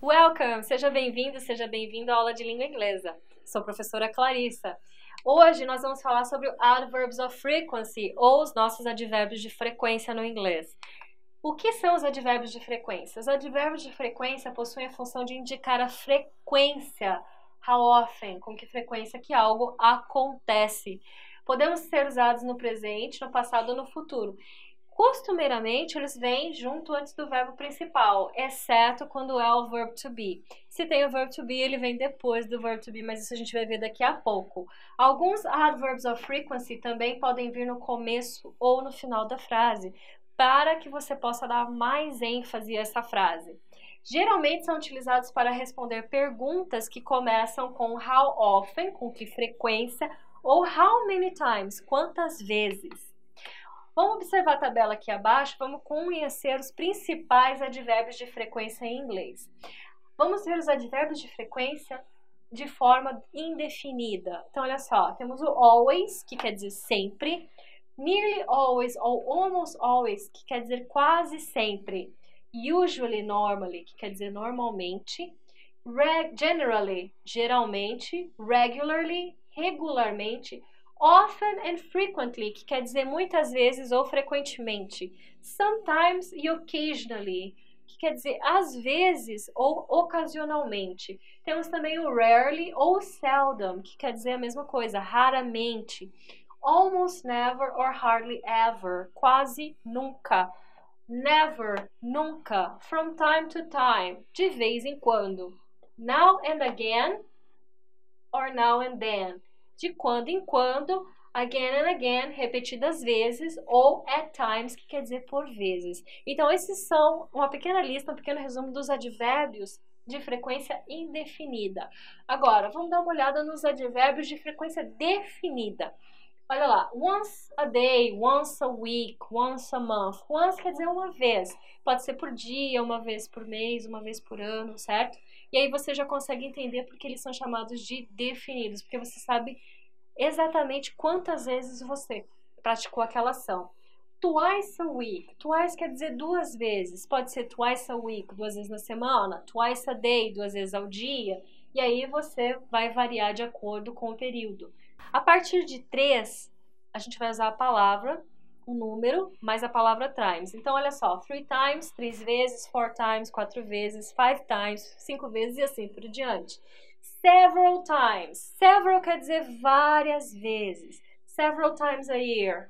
Welcome! Seja bem-vindo, seja bem-vindo à aula de língua inglesa. Sou a professora Clarissa. Hoje nós vamos falar sobre o Adverbs of Frequency, ou os nossos advérbios de frequência no inglês. O que são os advérbios de frequência? Os advérbios de frequência possuem a função de indicar a frequência, how often, com que frequência que algo acontece. Podemos ser usados no presente, no passado ou no futuro. Costumeiramente, eles vêm junto antes do verbo principal, exceto quando é o verb to be. Se tem o verb to be, ele vem depois do verb to be, mas isso a gente vai ver daqui a pouco. Alguns adverbs of frequency também podem vir no começo ou no final da frase, para que você possa dar mais ênfase a essa frase. Geralmente são utilizados para responder perguntas que começam com how often, com que frequência, ou how many times, quantas vezes. Vamos observar a tabela aqui abaixo, vamos conhecer os principais advérbios de frequência em inglês. Vamos ver os advérbios de frequência de forma indefinida. Então, olha só, temos o always, que quer dizer sempre, nearly always ou almost always, que quer dizer quase sempre, usually, normally, que quer dizer normalmente, generally, geralmente, regularly, regularmente, often and frequently, que quer dizer muitas vezes ou frequentemente, sometimes e occasionally, que quer dizer às vezes ou ocasionalmente. Temos também o rarely ou seldom, que quer dizer a mesma coisa, raramente, almost never or hardly ever, quase nunca, never, nunca, from time to time, de vez em quando, now and again or now and then, de quando em quando, again and again, repetidas vezes, ou at times, que quer dizer por vezes. Então, esses são uma pequena lista, um pequeno resumo dos advérbios de frequência indefinida. Agora, vamos dar uma olhada nos advérbios de frequência definida. Olha lá, once a day, once a week, once a month. Once quer dizer uma vez. Pode ser por dia, uma vez por mês, uma vez por ano, certo? E aí você já consegue entender porque eles são chamados de definidos, porque você sabe exatamente quantas vezes você praticou aquela ação. Twice a week. Twice quer dizer duas vezes. Pode ser twice a week, duas vezes na semana. Twice a day, duas vezes ao dia. E aí você vai variar de acordo com o período. A partir de 3, a gente vai usar a palavra, o número, mais a palavra times. Então, olha só, 3 times, 3 vezes, 4 times, 4 vezes, 5 times, 5 vezes e assim por diante. Several times. Several quer dizer várias vezes. Several times a year.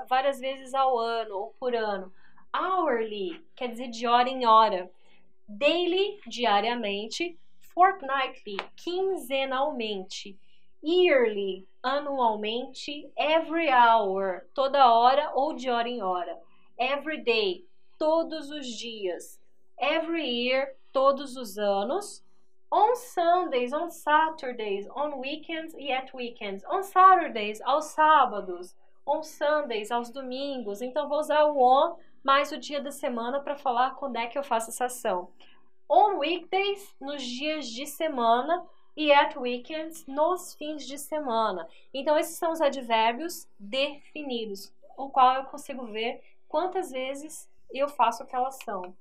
Várias vezes ao ano ou por ano. Hourly quer dizer de hora em hora. Daily, diariamente. Fortnightly, quinzenalmente. Yearly, anualmente. Every hour, toda hora ou de hora em hora. Every day, todos os dias. Every year, todos os anos. On Sundays, on Saturdays, on weekends e at weekends. On Saturdays, aos sábados. On Sundays, aos domingos. Então, vou usar o on mais o dia da semana para falar quando é que eu faço essa ação. On weekdays, nos dias de semana. E at weekends, nos fins de semana. Então, esses são os advérbios definidos, o qual eu consigo ver quantas vezes eu faço aquela ação.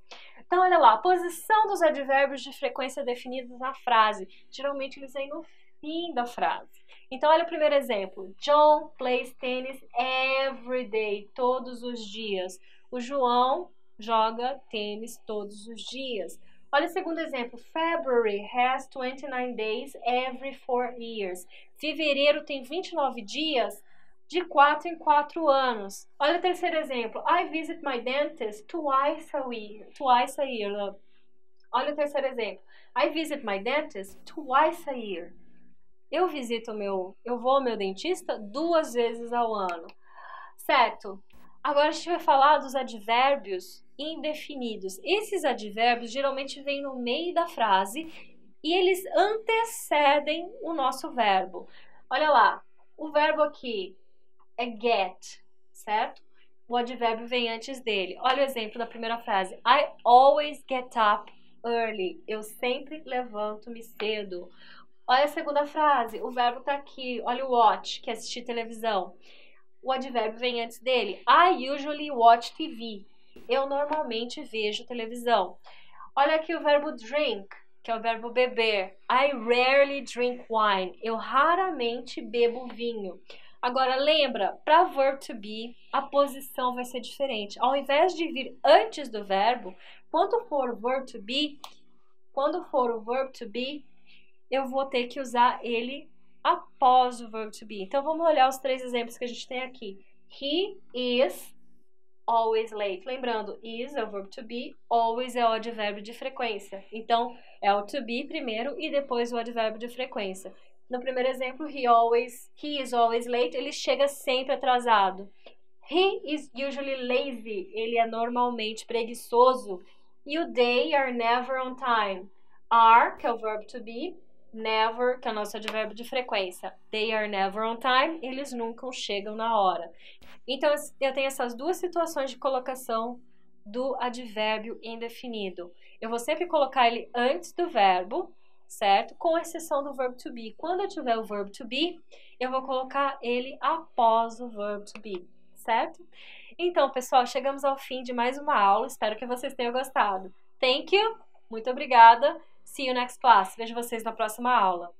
Então, olha lá, a posição dos advérbios de frequência definidos na frase. Geralmente, eles vêm no fim da frase. Então, olha o primeiro exemplo. John plays tennis every day, todos os dias. O João joga tênis todos os dias. Olha o segundo exemplo. February has 29 days every 4 years. Fevereiro tem 29 dias de 4 em 4 anos. Olha o terceiro exemplo. I visit my dentist twice a year. Twice a year. Olha o terceiro exemplo. I visit my dentist twice a year. Eu vou ao meu dentista 2 vezes ao ano. Certo? Agora a gente vai falar dos advérbios indefinidos. Esses advérbios geralmente vêm no meio da frase e eles antecedem o nosso verbo. Olha lá, o verbo aqui é get, certo? O advérbio vem antes dele. Olha o exemplo da primeira frase. I always get up early. Eu sempre levanto-me cedo. Olha a segunda frase. O verbo está aqui. Olha o watch, que é assistir televisão. O advérbio vem antes dele. I usually watch TV. Eu normalmente vejo televisão. Olha aqui o verbo drink. que é o verbo beber. I rarely drink wine. Eu raramente bebo vinho. Agora, lembra, para verb to be, a posição vai ser diferente. Ao invés de vir antes do verbo, quando for o verb to be, eu vou ter que usar ele após o verb to be. Então, vamos olhar os 3 exemplos que a gente tem aqui. He is always late. Lembrando, is é o verbo to be, always é o advérbio de frequência. Então, é o to be primeiro e depois o advérbio de frequência. No primeiro exemplo, he is always late, ele chega sempre atrasado. He is usually lazy, ele é normalmente preguiçoso. You, they are never on time. Are, que é o verbo to be, never, que é o nosso advérbio de frequência. They are never on time, eles nunca chegam na hora. Então, eu tenho essas 2 situações de colocação do advérbio indefinido. Eu vou sempre colocar ele antes do verbo, certo? Com exceção do verbo to be. Quando eu tiver o verbo to be, eu vou colocar ele após o verbo to be, certo? Então, pessoal, chegamos ao fim de mais uma aula. Espero que vocês tenham gostado. Thank you! Muito obrigada! See you next class. Vejo vocês na próxima aula.